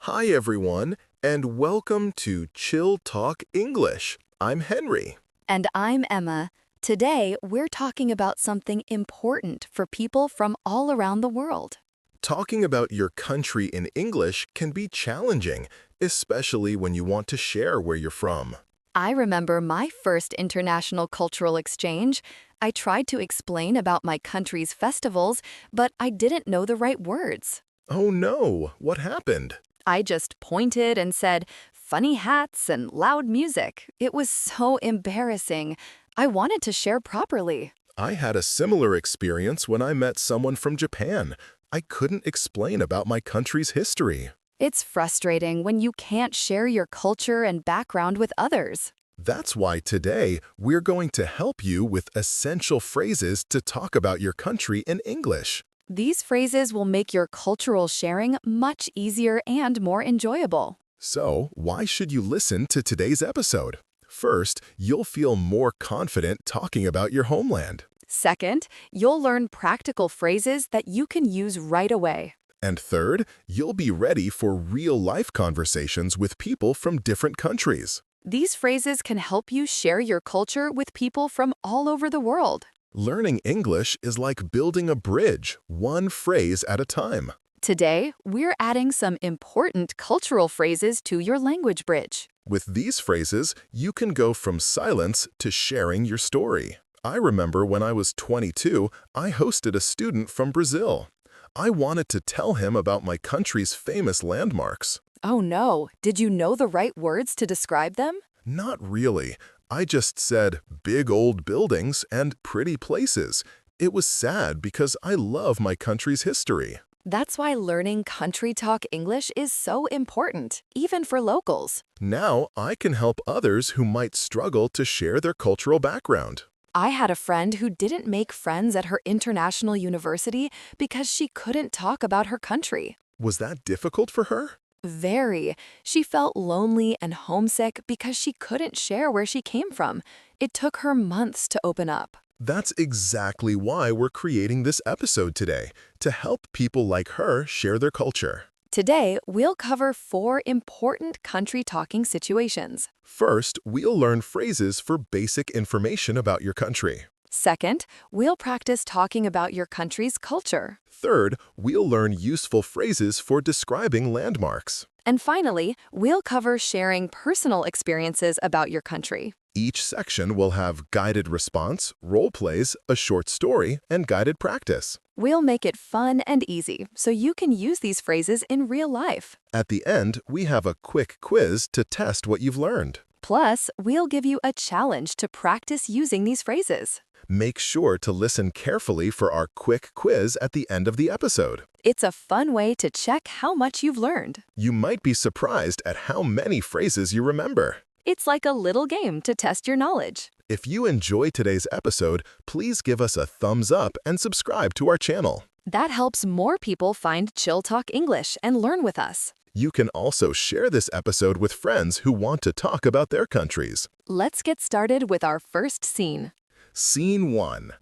Hi everyone, and welcome to Chill Talk English. I'm Henry. And I'm Emma. Today, we're talking about something important for people from all around the world. Talking about your country in English can be challenging, especially when you want to share where you're from. I remember my first international cultural exchange. I tried to explain about my country's festivals, but I didn't know the right words. Oh no, what happened? I just pointed and said, funny hats and loud music. It was so embarrassing. I wanted to share properly. I had a similar experience when I met someone from Japan. I couldn't explain about my country's history. It's frustrating when you can't share your culture and background with others. That's why today we're going to help you with essential phrases to talk about your country in English. These phrases will make your cultural sharing much easier and more enjoyable. So, why should you listen to today's episode? First, you'll feel more confident talking about your homeland. Second, you'll learn practical phrases that you can use right away. And third, you'll be ready for real-life conversations with people from different countries. These phrases can help you share your culture with people from all over the world. Learning English is like building a bridge, one phrase at a time. Today, we're adding some important cultural phrases to your language bridge. With these phrases, you can go from silence to sharing your story. I remember when I was 22, I hosted a student from Brazil. I wanted to tell him about my country's famous landmarks. Oh no, did you know the right words to describe them? Not really. I just said big old buildings and pretty places. It was sad because I love my country's history. That's why learning country talk English is so important, even for locals. Now I can help others who might struggle to share their cultural background. I had a friend who didn't make friends at her international university because she couldn't talk about her country. Was that difficult for her? Very. She felt lonely and homesick because she couldn't share where she came from. It took her months to open up. That's exactly why we're creating this episode today, to help people like her share their culture. Today, we'll cover 4 important country talking situations. First, we'll learn phrases for basic information about your country. Second, we'll practice talking about your country's culture. Third, we'll learn useful phrases for describing landmarks. And finally, we'll cover sharing personal experiences about your country. Each section will have guided response, role plays, a short story, and guided practice. We'll make it fun and easy so you can use these phrases in real life. At the end, we have a quick quiz to test what you've learned. Plus, we'll give you a challenge to practice using these phrases. Make sure to listen carefully for our quick quiz at the end of the episode. It's a fun way to check how much you've learned. You might be surprised at how many phrases you remember. It's like a little game to test your knowledge. If you enjoy today's episode, please give us a thumbs up and subscribe to our channel. That helps more people find Chill Talk English and learn with us. You can also share this episode with friends who want to talk about their countries. Let's get started with our first scene. Scene 1.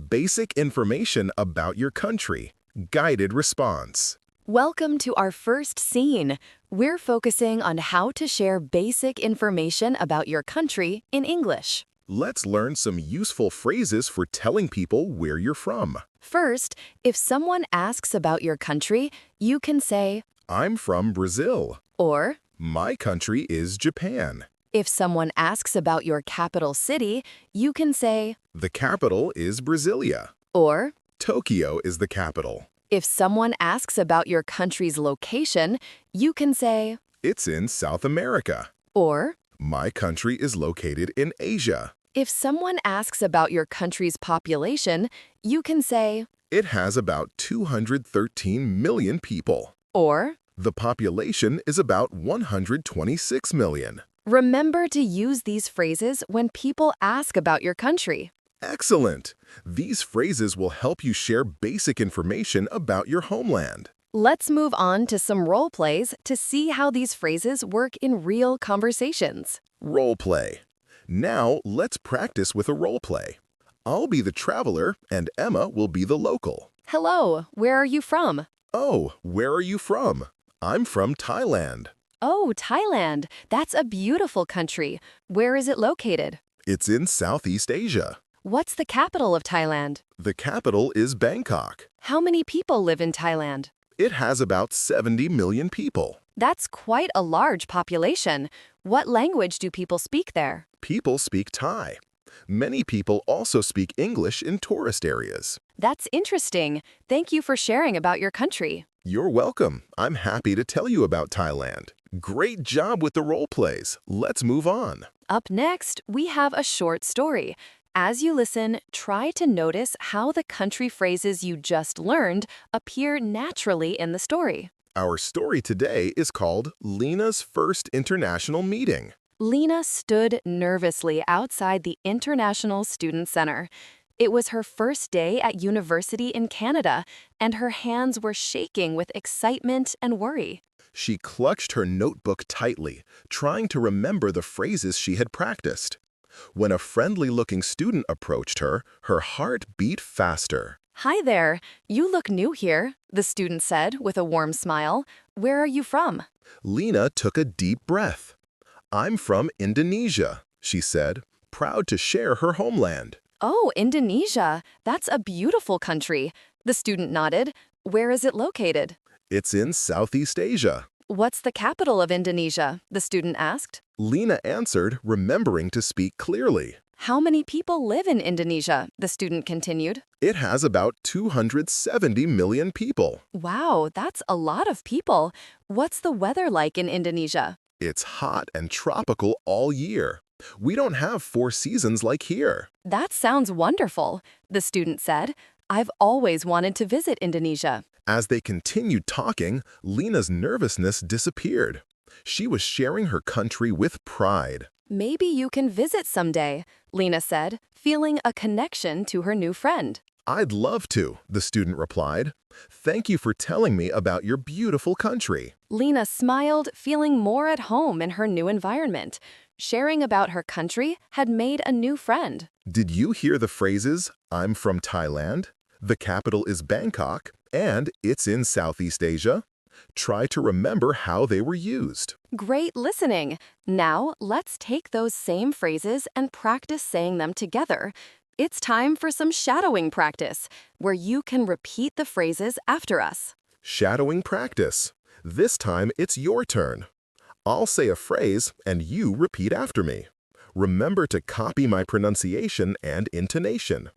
Basic information about your country. Guided response. Welcome to our first scene. We're focusing on how to share basic information about your country in English. Let's learn some useful phrases for telling people where you're from. First, if someone asks about your country, you can say, I'm from Brazil. or My country is Japan. if someone asks about your capital city, you can say, The capital is Brasilia. or Tokyo is the capital. if someone asks about your country's location, you can say, It's in South America. or My country is located in Asia. if someone asks about your country's population, you can say, It has about 213 million people. or The population is about 126 million. remember to use these phrases when people ask about your country. Excellent! These phrases will help you share basic information about your homeland. Let's move on to some role plays to see how these phrases work in real conversations. Role play. Now, let's practice with a role play. I'll be the traveler and Emma will be the local. Hello, where are you from? Oh, where are you from? I'm from Thailand. Oh, Thailand. That's a beautiful country. Where is it located? It's in Southeast Asia. What's the capital of Thailand? The capital is Bangkok. How many people live in Thailand? It has about 70 million people. That's quite a large population. What language do people speak there? People speak Thai. Many people also speak English in tourist areas. That's interesting. Thank you for sharing about your country. You're welcome. I'm happy to tell you about Thailand. Great job with the role plays. Let's move on. Up next, we have a short story. As you listen, try to notice how the country phrases you just learned appear naturally in the story. Our story today is called Lena's First International Meeting. Lena stood nervously outside the International Student Center. It was her first day at university in Canada, and her hands were shaking with excitement and worry. She clutched her notebook tightly, trying to remember the phrases she had practiced. When a friendly-looking student approached her, her heart beat faster. "Hi there. You look new here," the student said with a warm smile. "Where are you from?" Lena took a deep breath. I'm from Indonesia, she said, proud to share her homeland. "Oh, Indonesia. That's a beautiful country." The student nodded. "Where is it located?" It's in Southeast Asia. "What's the capital of Indonesia?" the student asked. Lena answered, remembering to speak clearly. "How many people live in Indonesia?" the student continued. It has about 270 million people. "Wow, that's a lot of people. What's the weather like in Indonesia?" It's hot and tropical all year. We don't have 4 seasons like here. "That sounds wonderful," the student said. "I've always wanted to visit Indonesia." As they continued talking, Lena's nervousness disappeared. She was sharing her country with pride. "Maybe you can visit someday," Lena said, feeling a connection to her new friend. I'd love to, the student replied. Thank you for telling me about your beautiful country. Lena smiled, feeling more at home in her new environment. Sharing about her country had made a new friend. Did you hear the phrases, I'm from Thailand, the capital is Bangkok, and it's in Southeast Asia? Try to remember how they were used. Great listening. Now, let's take those same phrases and practice saying them together. It's time for some shadowing practice, where you can repeat the phrases after us. Shadowing practice. This time it's your turn. I'll say a phrase and you repeat after me. Remember to copy my pronunciation and intonation.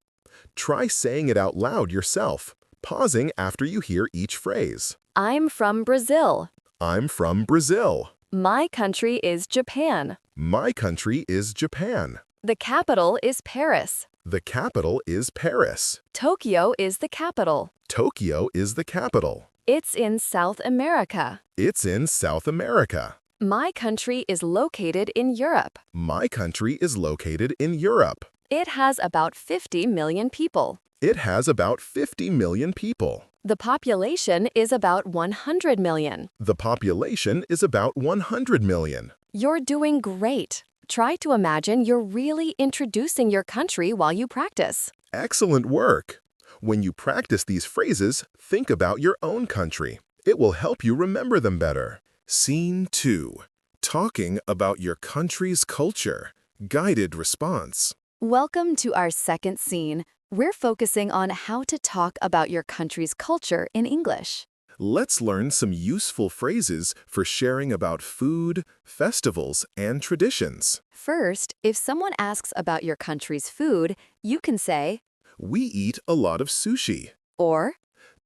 Try saying it out loud yourself, pausing after you hear each phrase. I'm from Brazil. I'm from Brazil. My country is Japan. My country is Japan. The capital is Paris. The capital is Paris. Tokyo is the capital. Tokyo is the capital. It's in South America. It's in South America. My country is located in Europe. My country is located in Europe. It has about 50 million people. It has about 50 million people. The population is about 100 million. The population is about 100 million. You're doing great. Try to imagine you're really introducing your country while you practice. Excellent work. When you practice these phrases, think about your own country. It will help you remember them better. Scene 2. Talking about your country's culture. Guided response. Welcome to our second scene. We're focusing on how to talk about your country's culture in English. Let's learn some useful phrases for sharing about food, festivals, and traditions. First, if someone asks about your country's food, you can say, We eat a lot of sushi. or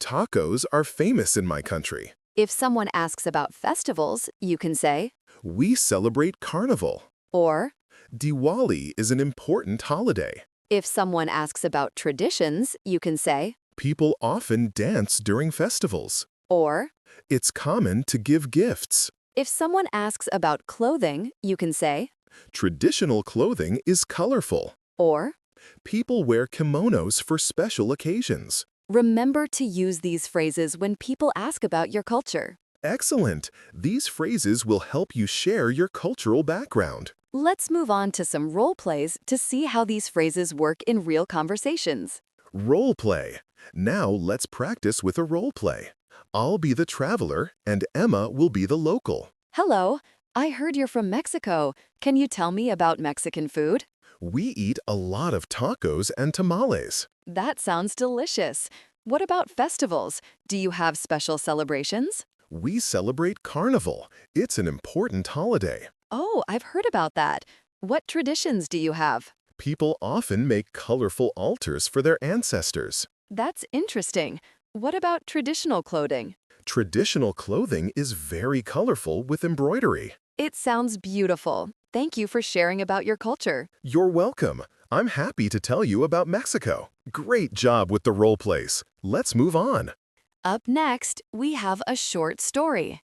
Tacos are famous in my country. if someone asks about festivals, you can say, We celebrate Carnival. or Diwali is an important holiday. if someone asks about traditions, you can say, People often dance during festivals. or It's common to give gifts. if someone asks about clothing, you can say, Traditional clothing is colorful. or People wear kimonos for special occasions. remember to use these phrases when people ask about your culture. Excellent! These phrases will help you share your cultural background. Let's move on to some role plays to see how these phrases work in real conversations. Role play. Now let's practice with a role play. I'll be the traveler, and Emma will be the local. Hello, I heard you're from Mexico. Can you tell me about Mexican food? We eat a lot of tacos and tamales. That sounds delicious. What about festivals? Do you have special celebrations? We celebrate Carnival. It's an important holiday. Oh, I've heard about that. What traditions do you have? People often make colorful altars for their ancestors. That's interesting. What about traditional clothing? Traditional clothing is very colorful with embroidery. It sounds beautiful. Thank you for sharing about your culture. You're welcome. I'm happy to tell you about Mexico. Great job with the role plays. Let's move on. Up next, we have a short story.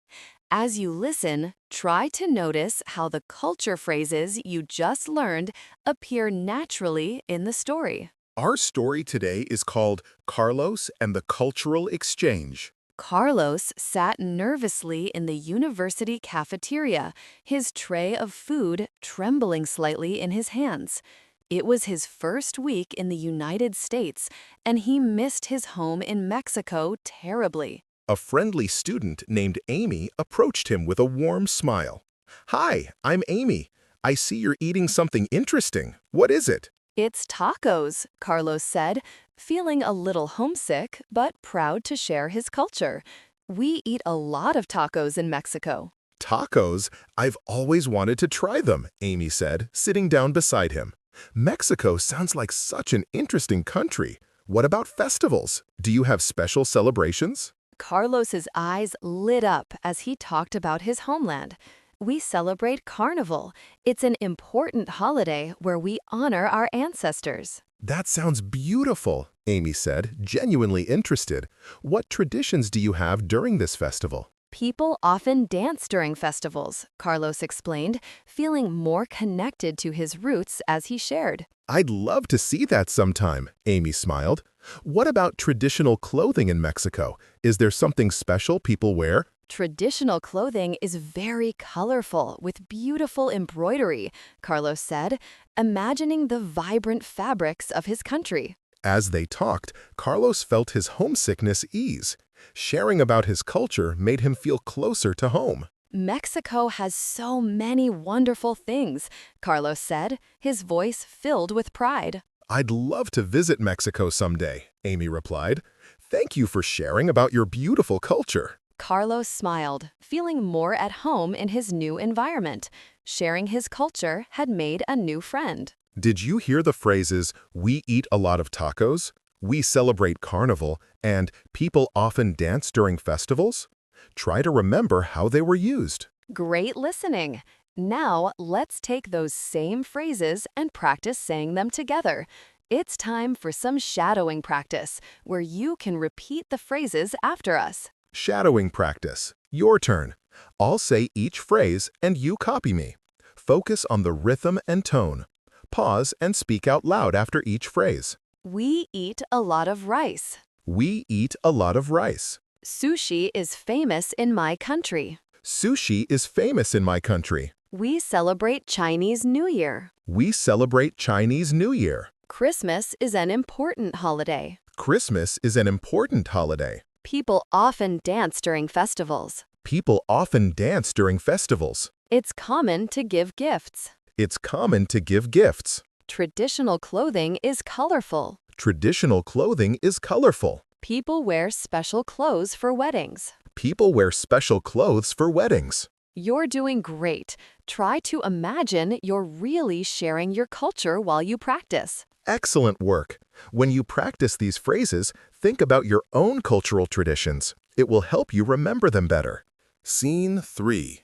As you listen, try to notice how the culture phrases you just learned appear naturally in the story. Our story today is called Carlos and the Cultural Exchange. Carlos sat nervously in the university cafeteria, his tray of food trembling slightly in his hands. It was his first week in the United States, and he missed his home in Mexico terribly. A friendly student named Amy approached him with a warm smile. Hi, I'm Amy. I see you're eating something interesting. What is it? It's tacos, Carlos said, feeling a little homesick but proud to share his culture. We eat a lot of tacos in Mexico. Tacos? I've always wanted to try them, Amy said, sitting down beside him. Mexico sounds like such an interesting country. What about festivals? Do you have special celebrations? Carlos's eyes lit up as he talked about his homeland. We celebrate Carnival. It's an important holiday where we honor our ancestors. That sounds beautiful, Amy said, genuinely interested. What traditions do you have during this festival? People often dance during festivals, Carlos explained, feeling more connected to his roots as he shared. I'd love to see that sometime, Amy smiled. What about traditional clothing in Mexico? Is there something special people wear? Traditional clothing is very colorful with beautiful embroidery, Carlos said, imagining the vibrant fabrics of his country. As they talked, Carlos felt his homesickness ease. Sharing about his culture made him feel closer to home. Mexico has so many wonderful things, Carlos said, his voice filled with pride. I'd love to visit Mexico someday, Amy replied. Thank you for sharing about your beautiful culture. Carlos smiled, feeling more at home in his new environment. Sharing his culture had made a new friend. Did you hear the phrases, "We eat a lot of tacos," "We celebrate Carnival," and "People often dance during festivals"? Try to remember how they were used. Great listening. Now let's take those same phrases and practice saying them together. It's time for some shadowing practice, where you can repeat the phrases after us. Shadowing practice. Your turn. I'll say each phrase and you copy me. Focus on the rhythm and tone. Pause and speak out loud after each phrase. We eat a lot of rice. We eat a lot of rice. Sushi is famous in my country. Sushi is famous in my country. We celebrate Chinese New Year. We celebrate Chinese New Year. Christmas is an important holiday. Christmas is an important holiday. People often dance during festivals. People often dance during festivals. It's common to give gifts. It's common to give gifts. Traditional clothing is colorful. Traditional clothing is colorful. People wear special clothes for weddings. People wear special clothes for weddings. You're doing great. Try to imagine you're really sharing your culture while you practice. Excellent work. When you practice these phrases, think about your own cultural traditions. It will help you remember them better. Scene 3.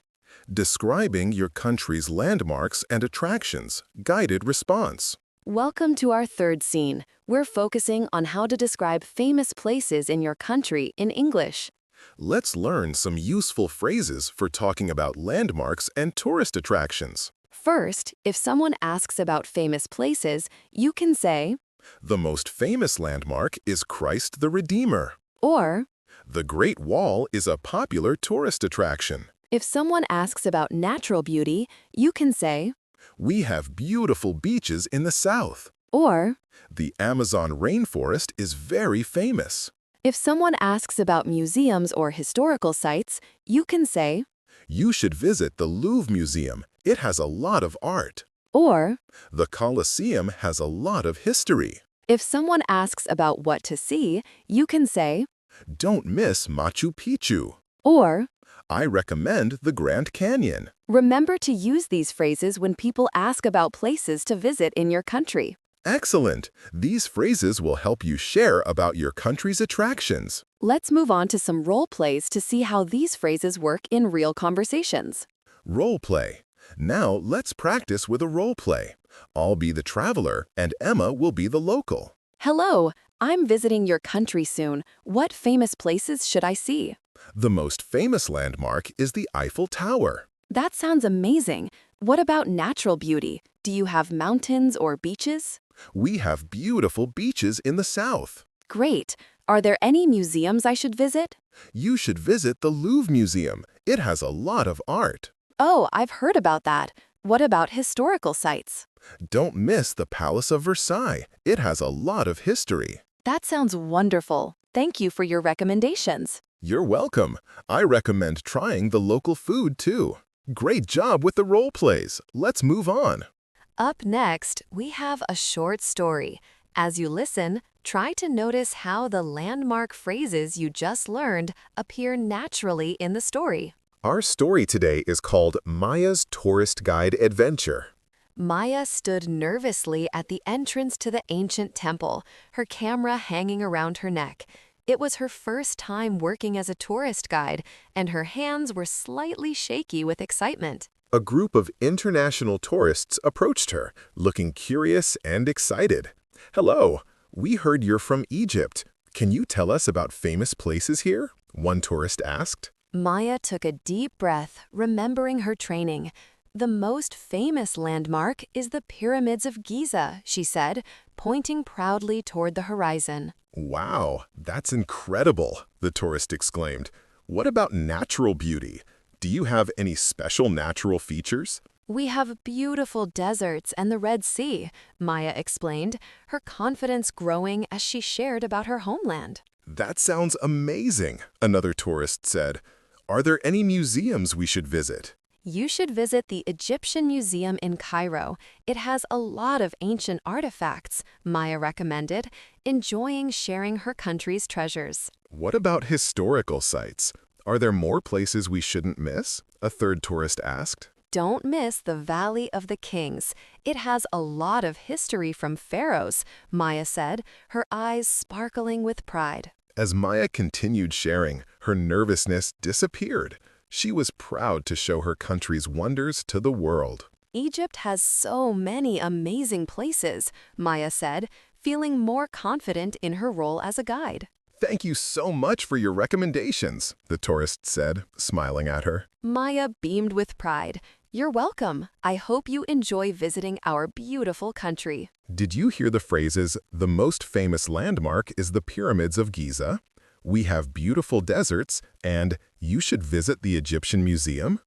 Describing your country's landmarks and attractions. Guided response. Welcome to our third scene. We're focusing on how to describe famous places in your country in English. Let's learn some useful phrases for talking about landmarks and tourist attractions. First, if someone asks about famous places, you can say, The most famous landmark is Christ the Redeemer. or The Great Wall is a popular tourist attraction. if someone asks about natural beauty, you can say, We have beautiful beaches in the south. or The Amazon rainforest is very famous. If someone asks about museums or historical sites, you can say, You should visit the Louvre Museum. It has a lot of art. or The Colosseum has a lot of history. if someone asks about what to see, you can say, Don't miss Machu Picchu. or I recommend the Grand Canyon. remember to use these phrases when people ask about places to visit in your country. Excellent! These phrases will help you share about your country's attractions. Let's move on to some role plays to see how these phrases work in real conversations. Role play. Now let's practice with a role play. I'll be the traveler and Emma will be the local. Hello, I'm visiting your country soon. What famous places should I see? The most famous landmark is the Eiffel Tower. That sounds amazing. What about natural beauty? Do you have mountains or beaches? We have beautiful beaches in the south. Great. Are there any museums I should visit? You should visit the Louvre Museum. It has a lot of art. Oh, I've heard about that. What about historical sites? Don't miss the Palace of Versailles. It has a lot of history. That sounds wonderful. Thank you for your recommendations. You're welcome. I recommend trying the local food too. Great job with the role plays. Let's move on. Up next, we have a short story. As you listen, try to notice how the landmark phrases you just learned appear naturally in the story. Our story today is called Maya's Tourist Guide Adventure. Maya stood nervously at the entrance to the ancient temple, her camera hanging around her neck. It was her first time working as a tourist guide, and her hands were slightly shaky with excitement. A group of international tourists approached her, looking curious and excited. Hello, we heard you're from Egypt. Can you tell us about famous places here? One tourist asked. Maya took a deep breath, remembering her training. The most famous landmark is the Pyramids of Giza, she said, pointing proudly toward the horizon. Wow, that's incredible, the tourist exclaimed. What about natural beauty? Do you have any special natural features? We have beautiful deserts and the Red Sea, Maya explained, her confidence growing as she shared about her homeland. That sounds amazing, another tourist said. Are there any museums we should visit? You should visit the Egyptian Museum in Cairo. It has a lot of ancient artifacts, Maya recommended, enjoying sharing her country's treasures. What about historical sites? Are there more places we shouldn't miss? A third tourist asked. Don't miss the Valley of the Kings. It has a lot of history from pharaohs, Maya said, her eyes sparkling with pride. As Maya continued sharing, her nervousness disappeared. She was proud to show her country's wonders to the world. Egypt has so many amazing places, Maya said, feeling more confident in her role as a guide. Thank you so much for your recommendations, the tourist said, smiling at her. Maya beamed with pride. You're welcome. I hope you enjoy visiting our beautiful country. Did you hear the phrases, the most famous landmark is the Pyramids of Giza? We have beautiful deserts, and you should visit the Egyptian Museum?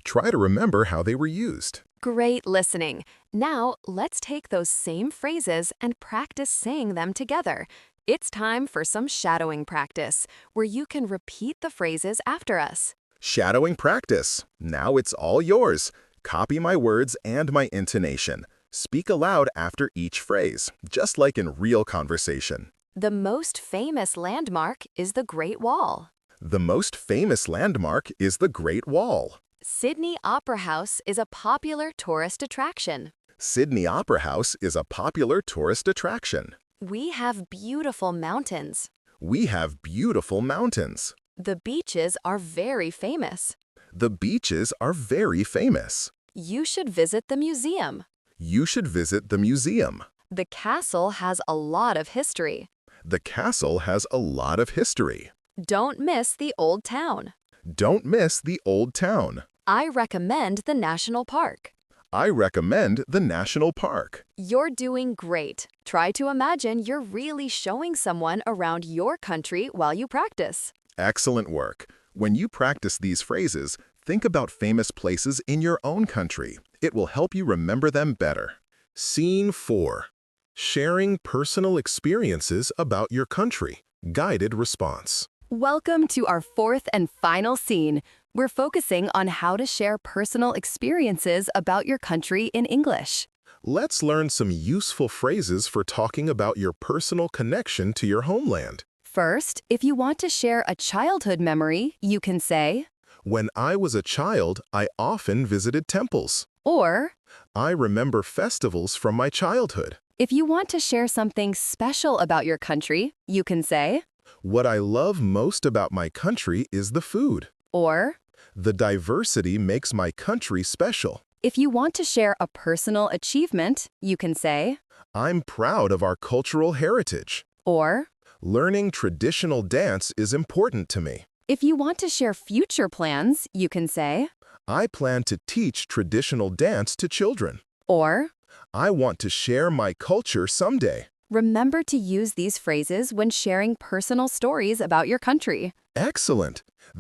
Try to remember how they were used. Great listening. Now, let's take those same phrases and practice saying them together. It's time for some shadowing practice, where you can repeat the phrases after us. Shadowing practice. Now it's all yours. Copy my words and my intonation. Speak aloud after each phrase, just like in real conversation. The most famous landmark is the Great Wall. The most famous landmark is the Great Wall. Sydney Opera House is a popular tourist attraction. Sydney Opera House is a popular tourist attraction. We have beautiful mountains. We have beautiful mountains. The beaches are very famous. The beaches are very famous. You should visit the museum. You should visit the museum. The castle has a lot of history. The castle has a lot of history. Don't miss the old town. Don't miss the old town. I recommend the national park. I recommend the national park. You're doing great. Try to imagine you're really showing someone around your country while you practice. Excellent work. When you practice these phrases, think about famous places in your own country. It will help you remember them better. Scene 4. Sharing personal experiences about your country. Guided response. Welcome to our fourth and final scene. We're focusing on how to share personal experiences about your country in English. Let's learn some useful phrases for talking about your personal connection to your homeland. First, if you want to share a childhood memory, you can say, When I was a child, I often visited temples. or I remember festivals from my childhood. if you want to share something special about your country, you can say, What I love most about my country is the food. or The diversity makes my country special. if you want to share a personal achievement, you can say, I'm proud of our cultural heritage. or Learning traditional dance is important to me. if you want to share future plans, you can say, I plan to teach traditional dance to children. or I want to share my culture someday. remember to use these phrases when sharing personal stories about your country. Excellent!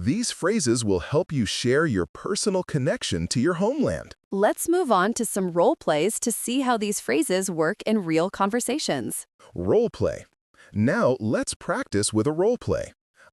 These phrases will help you share your personal connection to your homeland. Let's move on to some role plays to see how these phrases work in real conversations. Role play. Now let's practice with a role play.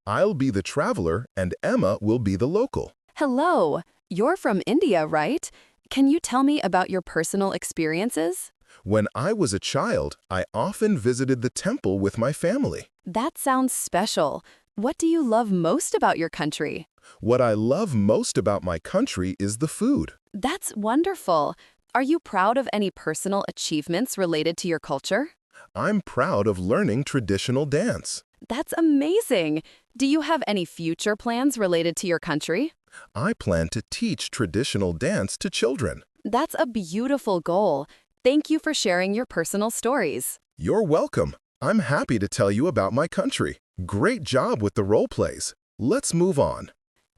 I'll be the traveler and Emma will be the local. Hello, you're from India, right? Can you tell me about your personal experiences? When I was a child, I often visited the temple with my family. That sounds special. What do you love most about your country? What I love most about my country is the food. That's wonderful. Are you proud of any personal achievements related to your culture? I'm proud of learning traditional dance. That's amazing. Do you have any future plans related to your country? I plan to teach traditional dance to children. That's a beautiful goal. Thank you for sharing your personal stories. You're welcome. I'm happy to tell you about my country. Great job with the role plays. Let's move on.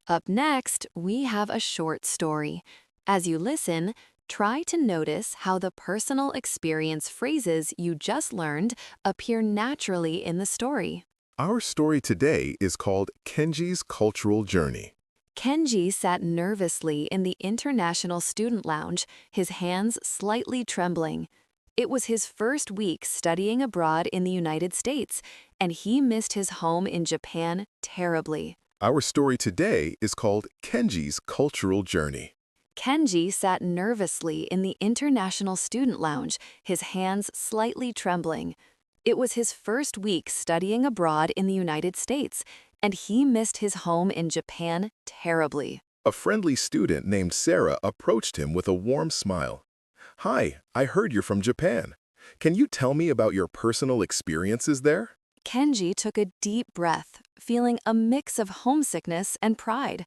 Up next, we have a short story. As you listen, try to notice how the personal experience phrases you just learned appear naturally in the story. Our story today is called Kenji's Cultural Journey. Kenji sat nervously in the International Student Lounge, his hands slightly trembling. It was his first week studying abroad in the United States, and he missed his home in Japan terribly. Our story today is called Kenji's Cultural Journey. Kenji sat nervously in the International Student Lounge, his hands slightly trembling. It was his first week studying abroad in the United States, and he missed his home in Japan terribly. A friendly student named Sarah approached him with a warm smile. Hi, I heard you're from Japan. Can you tell me about your personal experiences there? Kenji took a deep breath, feeling a mix of homesickness and pride.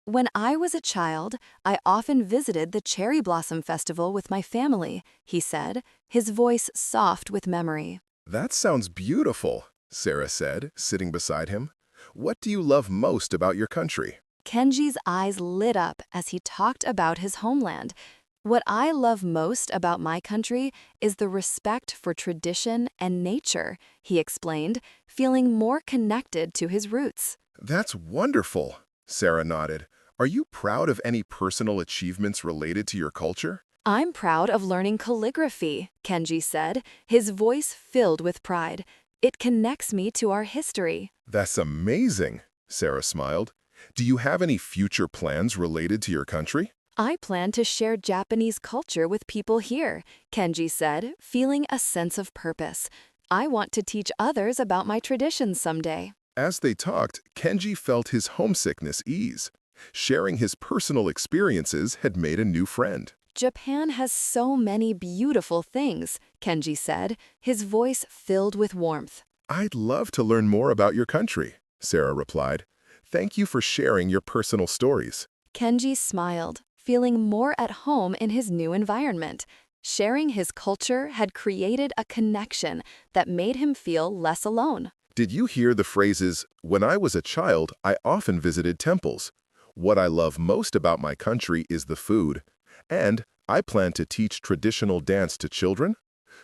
When I was a child, I often visited the Cherry Blossom Festival with my family, he said, his voice soft with memory. That sounds beautiful, Sarah said, sitting beside him. What do you love most about your country? Kenji's eyes lit up as he talked about his homeland. What I love most about my country is the respect for tradition and nature, he explained, feeling more connected to his roots. That's wonderful, Sarah nodded. Are you proud of any personal achievements related to your culture? I'm proud of learning calligraphy, Kenji said, his voice filled with pride. It connects me to our history. That's amazing, Sarah smiled. Do you have any future plans related to your country? I plan to share Japanese culture with people here, Kenji said, feeling a sense of purpose. I want to teach others about my traditions someday. As they talked, Kenji felt his homesickness ease. Sharing his personal experiences had made a new friend. Japan has so many beautiful things, Kenji said, his voice filled with warmth. I'd love to learn more about your country, Sarah replied. Thank you for sharing your personal stories. Kenji smiled, feeling more at home in his new environment. Sharing his culture had created a connection that made him feel less alone. Did you hear the phrases, "When I was a child, I often visited temples. What I love most about my country is the food," and "I plan to teach traditional dance to children"?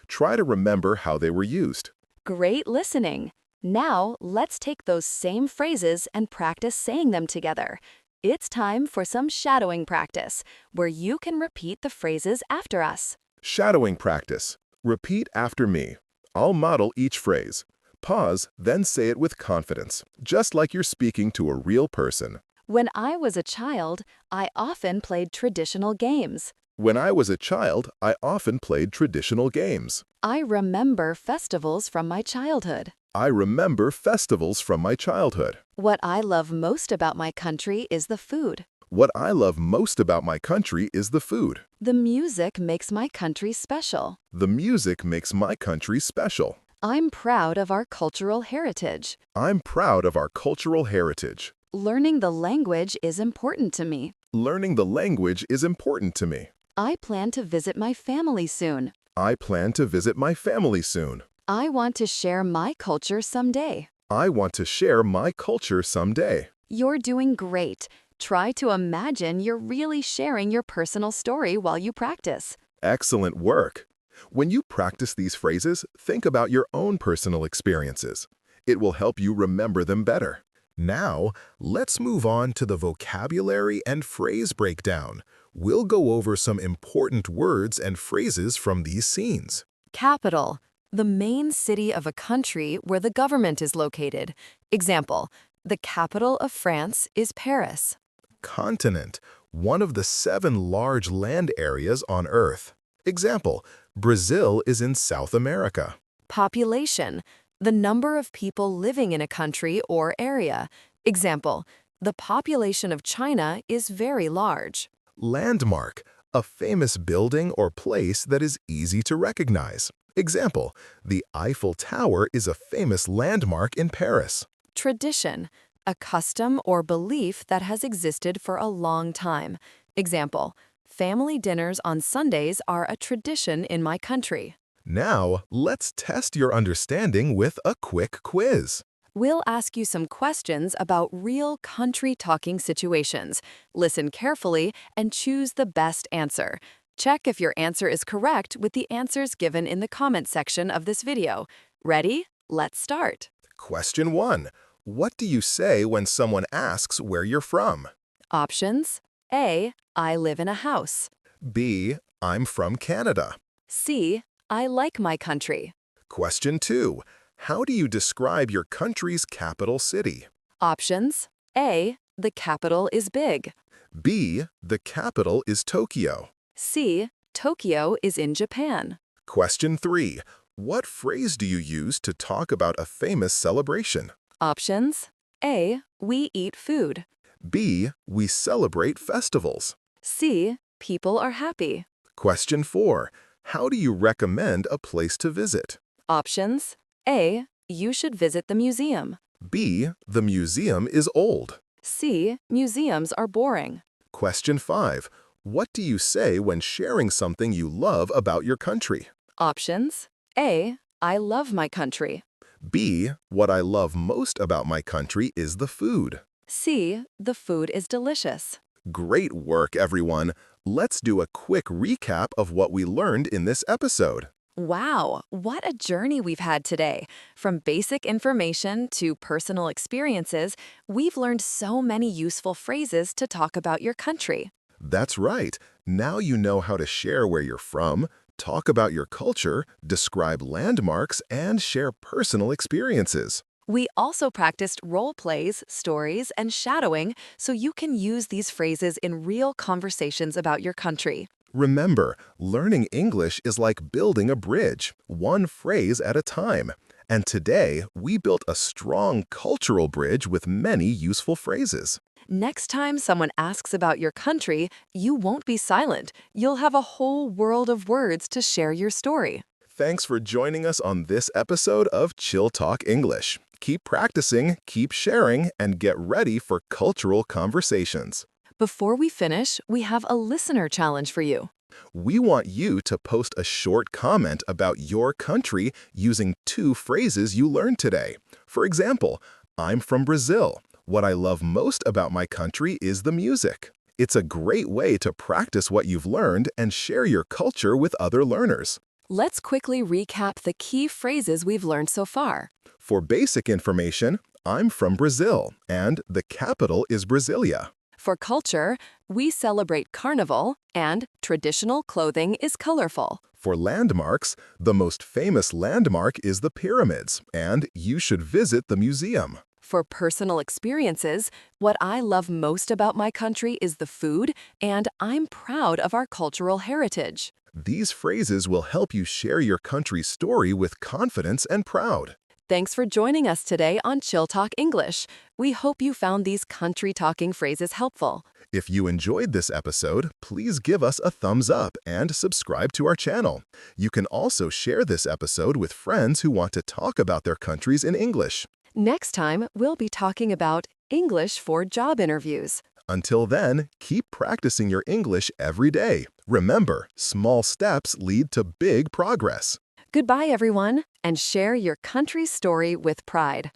Try to remember how they were used. Great listening. Now, let's take those same phrases and practice saying them together. It's time for some shadowing practice, where you can repeat the phrases after us. Shadowing practice. Repeat after me. I'll model each phrase. Pause, then say it with confidence, just like you're speaking to a real person. When I was a child, I often played traditional games. When I was a child, I often played traditional games. I remember festivals from my childhood. I remember festivals from my childhood. What I love most about my country is the food. What I love most about my country is the food. The music makes my country special. The music makes my country special. I'm proud of our cultural heritage. I'm proud of our cultural heritage. Learning the language is important to me. Learning the language is important to me. I plan to visit my family soon. I plan to visit my family soon. I want to share my culture someday. I want to share my culture someday. You're doing great. Try to imagine you're really sharing your personal story while you practice. Excellent work. When you practice these phrases, think about your own personal experiences. It will help you remember them better. Now, let's move on to the vocabulary and phrase breakdown. We'll go over some important words and phrases from these scenes. Capital, the main city of a country where the government is located. Example, the capital of France is Paris. Continent, one of the 7 large land areas on Earth. Example, Brazil is in South America. Population, the number of people living in a country or area. Example, the population of China is very large. Landmark, a famous building or place that is easy to recognize. Example, the Eiffel Tower is a famous landmark in Paris. Tradition, a custom or belief that has existed for a long time. Example, family dinners on Sundays are a tradition in my country. Now, let's test your understanding with a quick quiz. We'll ask you some questions about real country-talking situations. Listen carefully and choose the best answer. Check if your answer is correct with the answers given in the comment section of this video. Ready? Let's start. Question 1. What do you say when someone asks where you're from? Options: A, I live in a house. B, I'm from Canada. C, I like my country. Question 2. How do you describe your country's capital city? Options: A, the capital is big. B, the capital is Tokyo. C, Tokyo is in Japan. Question 3. What phrase do you use to talk about a famous celebration? Options: A, we eat food. B, we celebrate festivals. C, people are happy. Question 4. How do you recommend a place to visit? Options: A, you should visit the museum. B, the museum is old. C, museums are boring. Question 5. What do you say when sharing something you love about your country? Options: A, I love my country. B, what I love most about my country is the food. C, the food is delicious. Great work, everyone. Let's do a quick recap of what we learned in this episode. Wow, what a journey we've had today. From basic information to personal experiences, we've learned so many useful phrases to talk about your country. That's right. Now you know how to share where you're from, talk about your culture, describe landmarks, and share personal experiences. We also practiced role plays, stories, and shadowing so you can use these phrases in real conversations about your country. Remember, learning English is like building a bridge, one phrase at a time. And today, we built a strong cultural bridge with many useful phrases. Next time someone asks about your country, you won't be silent. You'll have a whole world of words to share your story. Thanks for joining us on this episode of Chill Talk English. Keep practicing, keep sharing, and get ready for cultural conversations. Before we finish, we have a listener challenge for you. We want you to post a short comment about your country using 2 phrases you learned today. For example, I'm from Brazil. What I love most about my country is the music. It's a great way to practice what you've learned and share your culture with other learners. Let's quickly recap the key phrases we've learned so far. For basic information, I'm from Brazil, and the capital is Brasilia. For culture, we celebrate Carnival, and traditional clothing is colorful. For landmarks, the most famous landmark is the pyramids, and you should visit the museum. For personal experiences, what I love most about my country is the food, and I'm proud of our cultural heritage. These phrases will help you share your country's story with confidence and proud. Thanks for joining us today on Chill Talk English. We hope you found these country-talking phrases helpful. If you enjoyed this episode, please give us a thumbs up and subscribe to our channel. You can also share this episode with friends who want to talk about their countries in English. Next time, we'll be talking about English for job interviews. Until then, keep practicing your English every day. Remember, small steps lead to big progress. Goodbye, everyone, and share your country's story with pride.